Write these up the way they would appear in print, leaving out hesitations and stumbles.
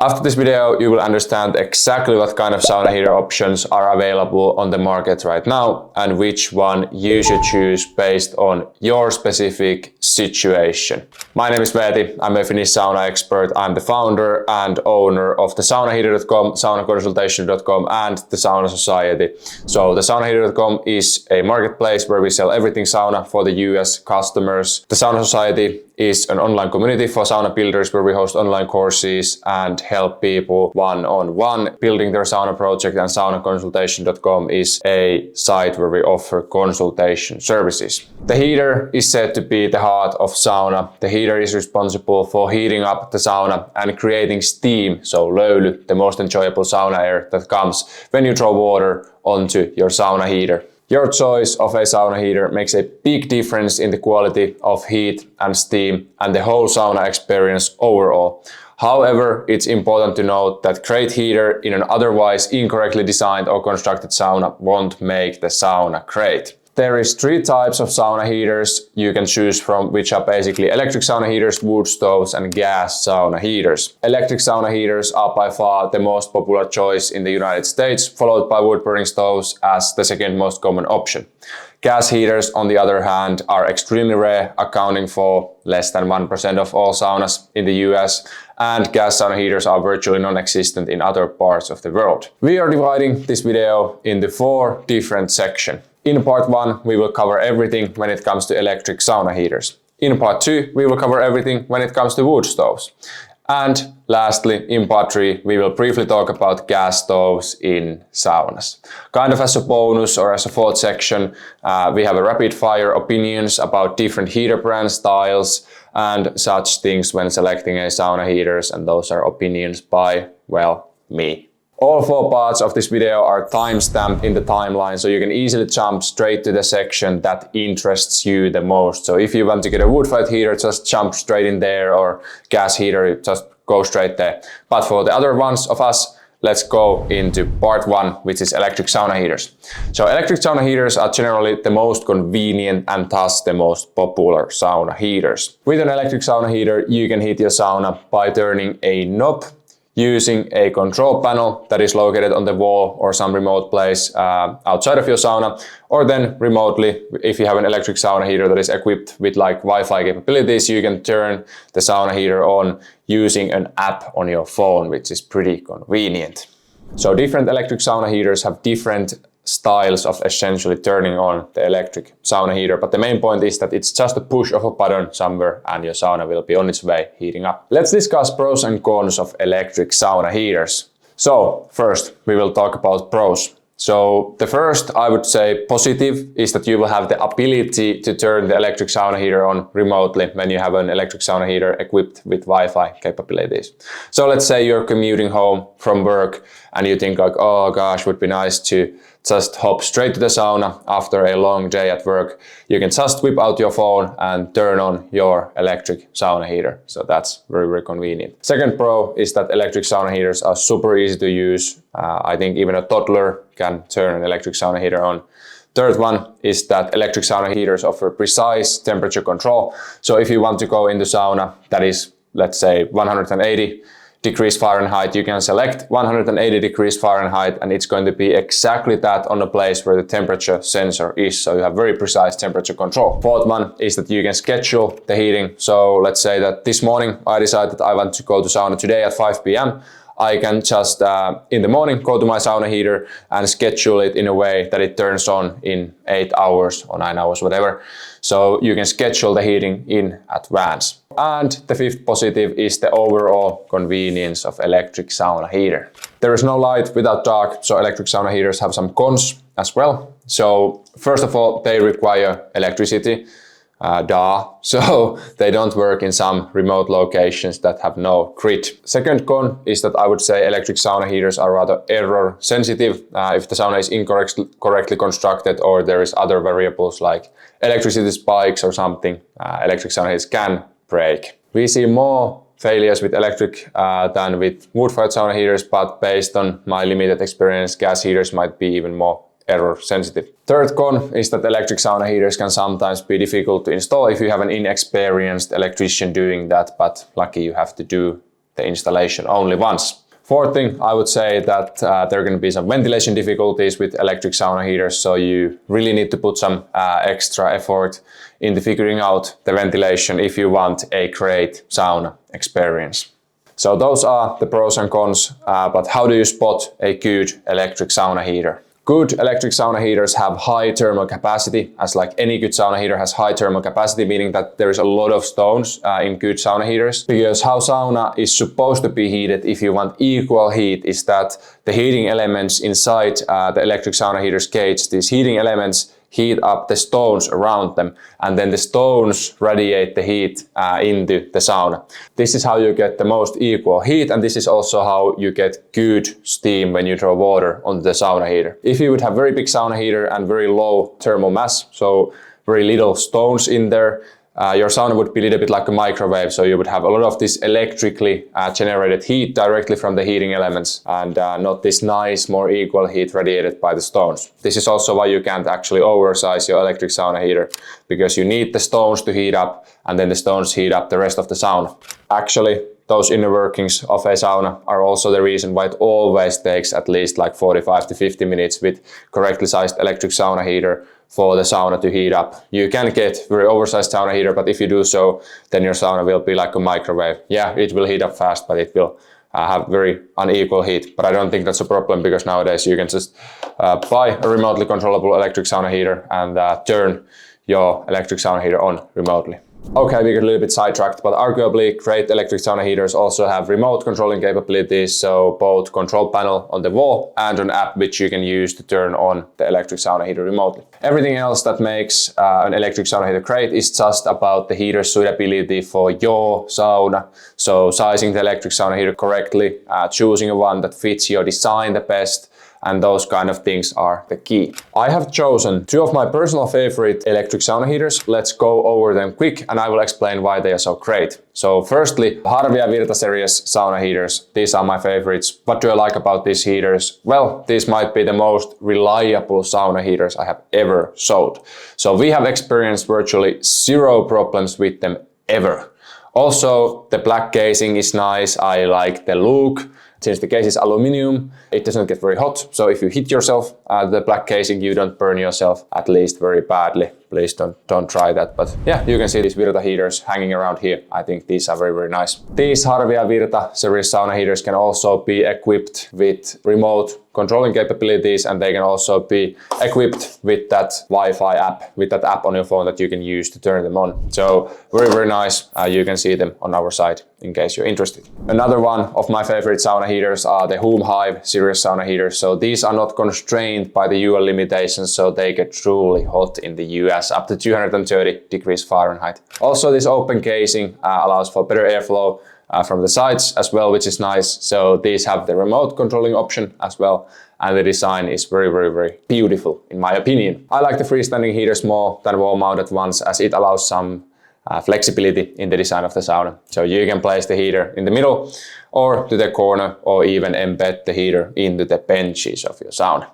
After this video, you will understand exactly what kind of sauna heater options are available on the market right now and which one you should choose based on your specific situation. My name is Veeti. I'm a Finnish sauna expert. I'm the founder and owner of thesaunaheater.com, saunaconsultation.com and the Sauna Society. So thesaunaheater.com is a marketplace where we sell everything sauna for the US customers. The Sauna Society is an online community for sauna builders where we host online courses and help people one-on-one building their sauna project, and saunaconsultation.com is a site where we offer consultation services. The heater is said to be the heart of sauna. The heater is responsible for heating up the sauna and creating steam, so löyly, the most enjoyable sauna air that comes when you throw water onto your sauna heater. Your choice of a sauna heater makes a big difference in the quality of heat and steam and the whole sauna experience overall. However, it's important to note that great heater in an otherwise incorrectly designed or constructed sauna won't make the sauna great. There is 3 types of sauna heaters you can choose from, which are basically electric sauna heaters, wood stoves and gas sauna heaters. Electric sauna heaters are by far the most popular choice in the United States, followed by wood burning stoves as the second most common option. Gas heaters, on the other hand, are extremely rare, accounting for less than 1% of all saunas in the US, and gas sauna heaters are virtually non-existent in other parts of the world. We are dividing this video into 4 different sections. In part 1, we will cover everything when it comes to electric sauna heaters. In part 2, we will cover everything when it comes to wood stoves. And lastly, in part 3, we will briefly talk about gas stoves in saunas. Kind of as a bonus or as a 4th section, we have a rapid fire opinions about different heater brand styles and such things when selecting a sauna heaters, and those are opinions by, well, me. All 4 parts of this video are timestamped in the timeline, so you can easily jump straight to the section that interests you the most. So if you want to get a wood-fired heater, just jump straight in there, or gas heater, just go straight there. But for the other ones of us, let's go into part 1, which is electric sauna heaters. So electric sauna heaters are generally the most convenient and thus the most popular sauna heaters. With an electric sauna heater, you can heat your sauna by turning a knob using a control panel that is located on the wall or some remote place outside of your sauna, or then remotely, if you have an electric sauna heater that is equipped with like Wi-Fi capabilities, you can turn the sauna heater on using an app on your phone, which is pretty convenient. So different electric sauna heaters have different styles of essentially turning on the electric sauna heater, but the main point is that it's just a push of a button somewhere and your sauna will be on its way heating up. Let's discuss pros and cons of electric sauna heaters. So first we will talk about pros. So the first, I would say, positive is that you will have the ability to turn the electric sauna heater on remotely when you have an electric sauna heater equipped with Wi-Fi capabilities. So let's say you're commuting home from work and you think like, oh gosh, would be nice to just hop straight to the sauna after a long day at work. You can just whip out your phone and turn on your electric sauna heater. So that's very, very convenient. Second pro is that electric sauna heaters are super easy to use. I think even a toddler can turn an electric sauna heater on. Third one is that electric sauna heaters offer precise temperature control. So if you want to go into sauna that is, let's say, 180 degrees Fahrenheit, you can select 180 degrees Fahrenheit and it's going to be exactly that on a place where the temperature sensor is. So you have very precise temperature control. Fourth one is that you can schedule the heating. So let's say that this morning I decided I want to go to sauna today at 5 p.m. I can just in the morning go to my sauna heater and schedule it in a way that it turns on in 8 hours or 9 hours, whatever. So you can schedule the heating in advance. And the 5th positive is the overall convenience of electric sauna heater. There is no light without dark, so electric sauna heaters have some cons as well. So first of all, they require electricity. So they don't work in some remote locations that have no grid. Second con is that I would say electric sauna heaters are rather error sensitive. If the sauna is incorrectly constructed or there is other variables like electricity spikes or something, electric sauna heaters can break. We see more failures with electric than with wood-fired sauna heaters, but based on my limited experience, gas heaters might be even more error sensitive. Third con is that electric sauna heaters can sometimes be difficult to install if you have an inexperienced electrician doing that, but lucky you have to do the installation only once. Fourth thing, I would say that there are going to be some ventilation difficulties with electric sauna heaters, so you really need to put some extra effort into figuring out the ventilation if you want a great sauna experience. So those are the pros and cons, but how do you spot a good electric sauna heater? Good electric sauna heaters have high thermal capacity, as like any good sauna heater has high thermal capacity, meaning that there is a lot of stones in good sauna heaters. Because how sauna is supposed to be heated if you want equal heat is that the heating elements inside the electric sauna heater's cage, these heating elements heat up the stones around them, and then the stones radiate the heat into the sauna. This is how you get the most equal heat, and this is also how you get good steam when you draw water onto the sauna heater. If you would have very big sauna heater and very low thermal mass, so very little stones in there, your sauna would be a little bit like a microwave, so you would have a lot of this electrically generated heat directly from the heating elements, and not this nice, more equal heat radiated by the stones. This is also why you can't actually oversize your electric sauna heater, because you need the stones to heat up, and then the stones heat up the rest of the sauna. Actually, those inner workings of a sauna are also the reason why it always takes at least like 45 to 50 minutes with correctly sized electric sauna heater for the sauna to heat up. You can get very oversized sauna heater, but if you do so, then your sauna will be like a microwave. Yeah, it will heat up fast, but it will have very unequal heat. But I don't think that's a problem, because nowadays you can just buy a remotely controllable electric sauna heater and turn your electric sauna heater on remotely. Okay, we got a little bit sidetracked, but arguably great electric sauna heaters also have remote controlling capabilities, so both control panel on the wall and an app which you can use to turn on the electric sauna heater remotely. Everything else that makes an electric sauna heater great is just about the heater's suitability for your sauna. So sizing the electric sauna heater correctly, choosing one that fits your design the best, and those kind of things are the key. I have chosen two of my personal favorite electric sauna heaters. Let's go over them quick, and I will explain why they are so great. So firstly, Harvia Virta series sauna heaters. These are my favorites. What do I like about these heaters? Well, these might be the most reliable sauna heaters I have ever sold. So we have experienced virtually zero problems with them ever. Also, the black casing is nice. I like the look. Since the case is aluminum, it doesn't get very hot. So if you hit yourself, the black casing, you don't burn yourself, at least very badly. Please don't try that. But yeah, you can see these Virta heaters hanging around here. I think these are very, very nice. These Harvia Virta series sauna heaters can also be equipped with remote controlling capabilities, and they can also be equipped with that Wi-Fi app, with that app on your phone that you can use to turn them on. So very, very nice. You can see them on our site in case you're interested. Another one of my favorite sauna heaters are the Home Hive series sauna heaters. So these are not constrained by the UL limitations, so they get truly hot in the US, up to 230 degrees Fahrenheit. Also, this open casing allows for better airflow from the sides as well, which is nice. So these have the remote controlling option as well, and the design is very, very, very beautiful in my opinion. I like the freestanding heaters more than wall-mounted ones, as it allows some flexibility in the design of the sauna. So you can place the heater in the middle or to the corner, or even embed the heater into the benches of your sauna.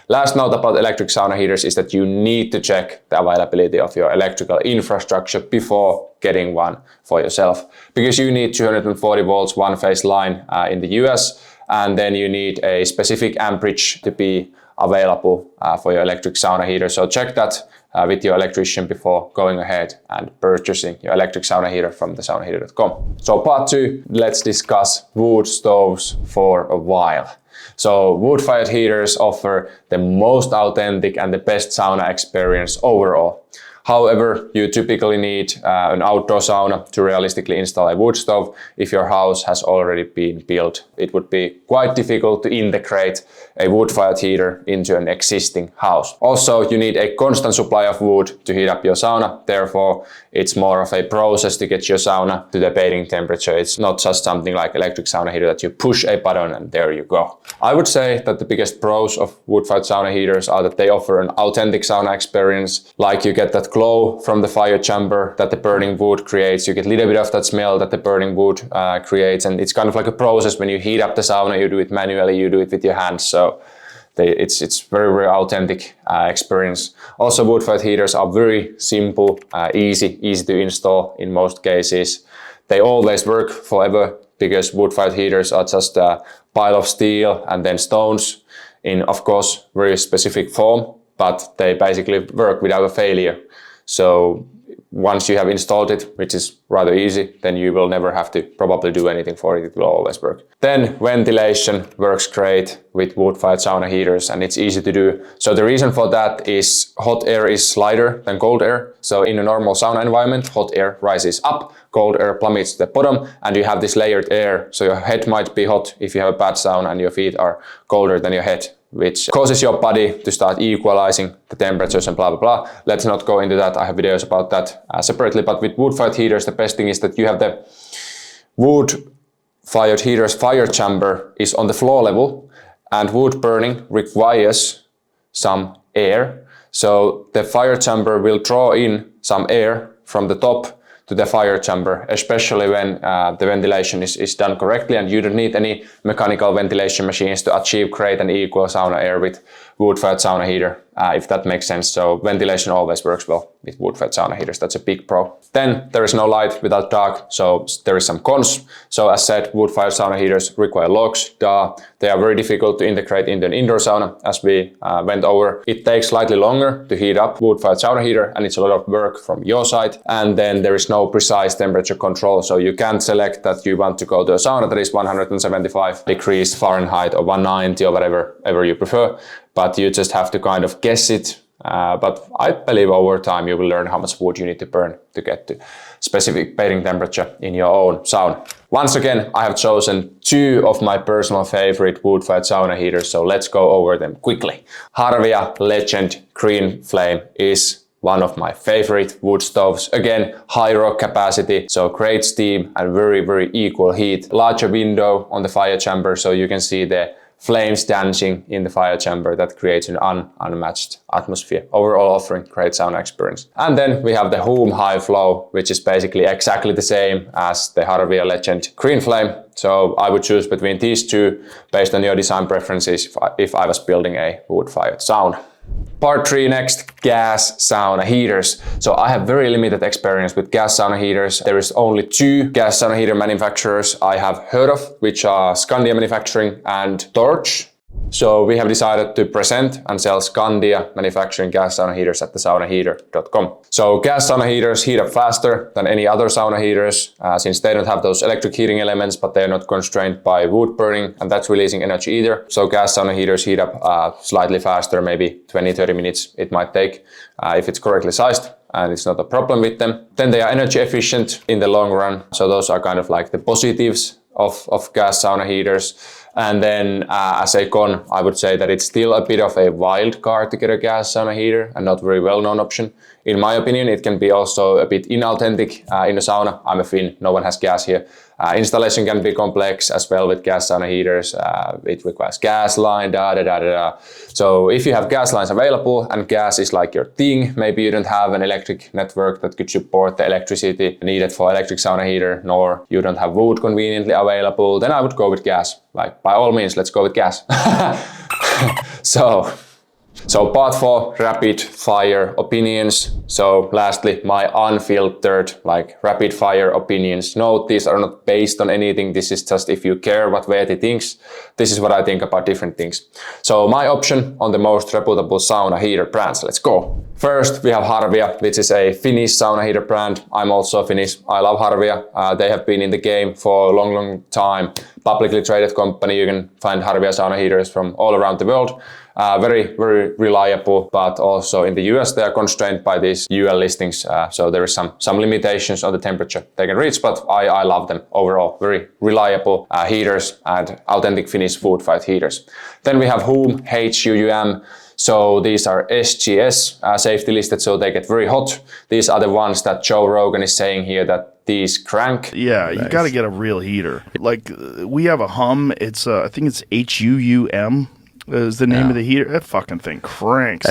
Last note about electric sauna heaters is that you need to check the availability of your electrical infrastructure before getting one for yourself, because you need 240 volts one-phase line in the US, and then you need a specific amperage to be available for your electric sauna heater. So check that with your electrician before going ahead and purchasing your electric sauna heater from thesaunaheater.com. So part 2, let's discuss wood stoves for a while. So wood-fired heaters offer the most authentic and the best sauna experience overall. However, you typically need an outdoor sauna to realistically install a wood stove. If your house has already been built, it would be quite difficult to integrate a wood-fired heater into an existing house. Also, you need a constant supply of wood to heat up your sauna. Therefore, it's more of a process to get your sauna to the bathing temperature. It's not just something like electric sauna heater that you push a button and there you go. I would say that the biggest pros of wood-fired sauna heaters are that they offer an authentic sauna experience, like you get that glow from the fire chamber that the burning wood creates. You get a little bit of that smell that the burning wood creates, and it's kind of like a process. When you heat up the sauna, you do it manually, you do it with your hands. So it's very, very authentic experience. Also, wood-fired heaters are very simple, easy to install in most cases. they always work forever because wood-fired heaters are just a pile of steel and then stones in, of course, very specific form, but they basically work without a failure. So once you have installed it, which is rather easy, then you will never have to probably do anything for it. It will always work. Then ventilation works great with wood-fired sauna heaters, and it's easy to do. So the reason for that is hot air is lighter than cold air. So in a normal sauna environment, hot air rises up, cold air plummets to the bottom, and you have this layered air. So your head might be hot if you have a bad sauna and your feet are colder than your head, which causes your body to start equalizing the temperatures and blah, blah, blah. Let's not go into that. I have videos about that separately. But with wood-fired heaters, the best thing is that you have the wood-fired heater's fire chamber is on the floor level, and wood burning requires some air. So the fire chamber will draw in some air from the top to the fire chamber, especially when the ventilation is done correctly, and you don't need any mechanical ventilation machines to achieve great and equal sauna air with wood-fired sauna heater, if that makes sense. So ventilation always works well with wood-fired sauna heaters. That's a big pro. Then there is no light without dark, so there is some cons. So as said, wood-fired sauna heaters require logs. They are very difficult to integrate into an indoor sauna, as we went over. It takes slightly longer to heat up wood-fired sauna heater, and it's a lot of work from your side. And then there is no precise temperature control, so you can't select that you want to go to a sauna that is 175 degrees Fahrenheit or 190 or whatever you prefer, but you just have to kind of guess it. But I believe over time you will learn how much wood you need to burn to get to specific bathing temperature in your own sauna. Once again, I have chosen 2 of my personal favorite wood-fired sauna heaters, so let's go over them quickly. Harvia Legend Green Flame is one of my favorite wood stoves. Again, high rock capacity, so great steam and very, very equal heat. Larger window on the fire chamber, so you can see the flames dancing in the fire chamber. That creates an unmatched atmosphere. Overall offering great sauna experience. And then we have the Hume High Flow, which is basically exactly the same as the Harvia Legend Green Flame. So I would choose between these 2 based on your design preferences if I was building a wood-fired sauna. Part 3 next, gas sauna heaters. So I have very limited experience with gas sauna heaters. There is only 2 gas sauna heater manufacturers I have heard of, which are Scandia Manufacturing and Torch. So we have decided to present and sell Scandia manufacturing gas sauna heaters at thesaunaheater.com. So gas sauna heaters heat up faster than any other sauna heaters since they don't have those electric heating elements, but they're not constrained by wood burning, and that's releasing energy either. So gas sauna heaters heat up slightly faster, maybe 20-30 minutes it might take if it's correctly sized, and it's not a problem with them. Then they are energy efficient in the long run. So those are kind of like the positives of gas sauna heaters. And then as a con, I would say that it's still a bit of a wild card to get a gas sauna heater and not very well-known option. In my opinion, it can be also a bit inauthentic in a sauna. I'm a Finn, no one has gas here. Installation can be complex as well with gas sauna heaters. It requires gas line, So if you have gas lines available and gas is like your thing, maybe you don't have an electric network that could support the electricity needed for electric sauna heater, nor you don't have wood conveniently available, then I would go with gas. Like, by all means, let's go with gas. So part 4, rapid fire opinions. So lastly, my unfiltered, like rapid fire opinions. No, these are not based on anything. This is just if you care what Veeti thinks. This is what I think about different things. So my option on the most reputable sauna heater brands. Let's go. First, we have Harvia, which is a Finnish sauna heater brand. I'm also Finnish. I love Harvia. They have been in the game for a long, long time. Publicly traded company. You can find Harvia sauna heaters from all around the world. Very, very reliable, but also in the US they are constrained by these UL listings, so there is some limitations on the temperature they can reach, but I love them overall. Very reliable heaters and authentic Finnish wood-fired heaters. Then we have Hume, HUUM. So these are SGS safety listed, so they get very hot. These are the ones that Joe Rogan is saying here that these crank. Yeah, nice. You got to get a real heater. Like we have a Hum. It's I think it's HUUM. Is the name of the heater. That fucking thing cranks.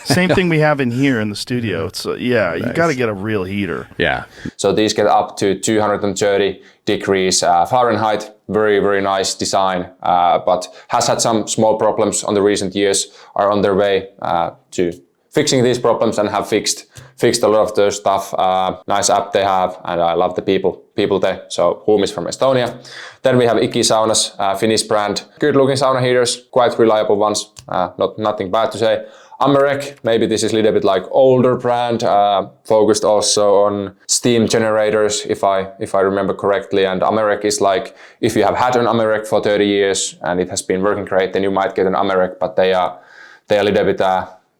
Same thing we have in here in the studio. It's nice. You got to get a real heater. Yeah. So these get up to 230 degrees Fahrenheit. Very, very nice design, but has had some small problems on the recent years, are on their way to fixing these problems and have fixed a lot of the stuff. Nice app they have, and I love the people there. So Whom is from Estonia. Then we have Iki Saunas, Finnish brand. Good looking sauna heaters, quite reliable ones. Nothing bad to say. Amerec, maybe this is a little bit like older brand, focused also on steam generators, if I remember correctly. And Amerec is like, if you have had an Amerec for 30 years and it has been working great, then you might get an Amerec, but they are a little bit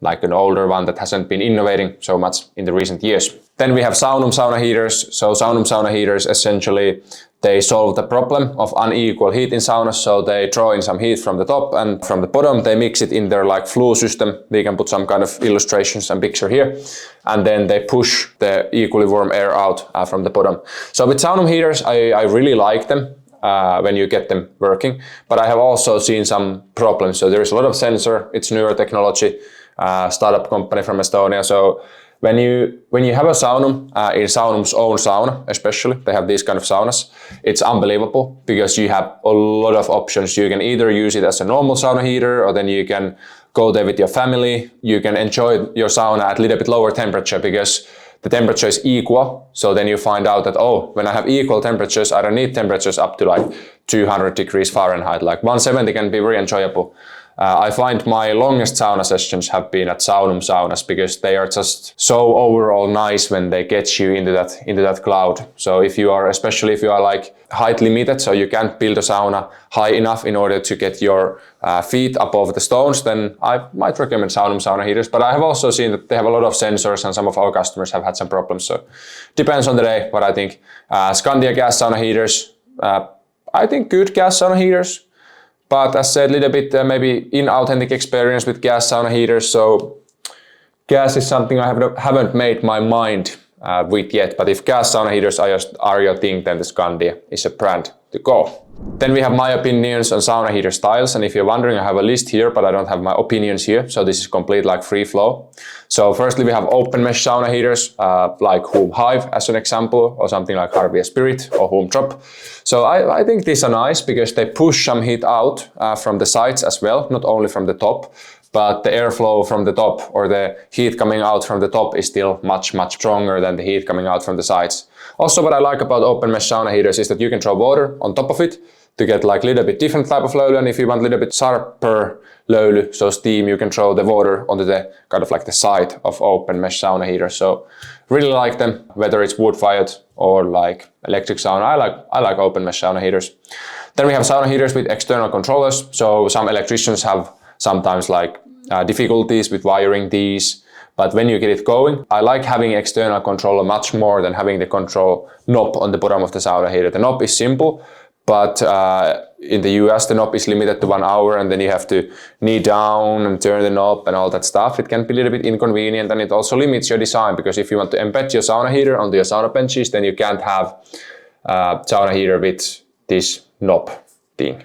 like an older one that hasn't been innovating so much in the recent years. Then we have Sauna Heaters. So Sauna Heaters, essentially, they solve the problem of unequal heat in saunas. So they draw in some heat from the top, and from the bottom they mix it in their like flue system. We can put some kind of illustrations and picture here. And then they push the equally warm air out from the bottom. So with Sauna Heaters, I really like them. When you get them working, but I have also seen some problems. So there's a lot of sensor, it's newer technology, startup company from Estonia. So when you have a saunum, in Saunum's own sauna, especially, they have these kind of saunas, it's unbelievable because you have a lot of options. You can either use it as a normal sauna heater, or then you can go there with your family. You can enjoy your sauna at a little bit lower temperature because the temperature is equal. So then you find out that, oh, when I have equal temperatures, I don't need temperatures up to like 200 degrees Fahrenheit. Like 170 can be very enjoyable. I find my longest sauna sessions have been at Saunum saunas because they are just so overall nice when they get you into that cloud. So especially if you are like height limited, so you can't build a sauna high enough in order to get your feet above the stones, then I might recommend Saunum sauna heaters. But I have also seen that they have a lot of sensors, and some of our customers have had some problems. So depends on the day, what I think. Scandia gas sauna heaters, I think good gas sauna heaters. But as said, a little bit maybe inauthentic experience with gas sauna heaters. So gas is something I haven't made my mind with yet. But if gas sauna heaters are your thing, then the Scandia is a brand to go. Then we have my opinions on sauna heater styles. And if you're wondering, I have a list here, but I don't have my opinions here. So this is complete like free flow. So firstly, we have open mesh sauna heaters, like Whom Hive as an example, or something like Harvia Spirit or Whom Drop. So I think these are nice because they push some heat out from the sides as well, not only from the top, but the airflow from the top, or the heat coming out from the top, is still much stronger than the heat coming out from the sides. Also, what I like about open mesh sauna heaters is that you can throw water on top of it to get like a little bit different type of löyly, and if you want a little bit sharper löyly, so steam, you can throw the water onto the kind of like the side of open mesh sauna heaters. So really like them, whether it's wood fired or like electric sauna. I like open mesh sauna heaters. Then we have sauna heaters with external controllers. So some electricians have sometimes like difficulties with wiring these. But when you get it going, I like having external controller much more than having the control knob on the bottom of the sauna heater. The knob is simple, but in the US, the knob is limited to 1 hour, and then you have to knee down and turn the knob and all that stuff. It can be a little bit inconvenient, and it also limits your design, because if you want to embed your sauna heater onto your sauna benches, then you can't have sauna heater with this knob thing.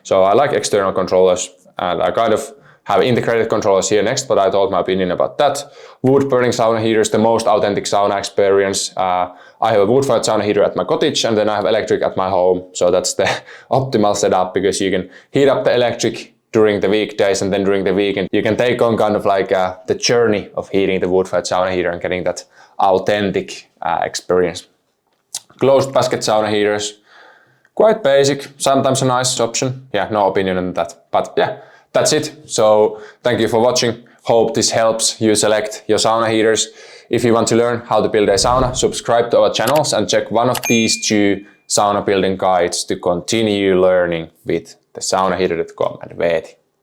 So I like external controllers, and I kind of have integrated controllers here next, but I told my opinion about that. Wood burning sauna heaters, the most authentic sauna experience. I have a wood-fired sauna heater at my cottage, and then I have electric at my home. So that's the optimal setup, because you can heat up the electric during the weekdays, and then during the weekend you can take on kind of like the journey of heating the wood-fired sauna heater and getting that authentic experience. Closed basket sauna heaters, quite basic, sometimes a nice option. Yeah, no opinion on that, but yeah. That's it. So thank you for watching. Hope this helps you select your sauna heaters. If you want to learn how to build a sauna, subscribe to our channels and check one of these 2 sauna building guides to continue learning with thesaunaheater.com and Veeti.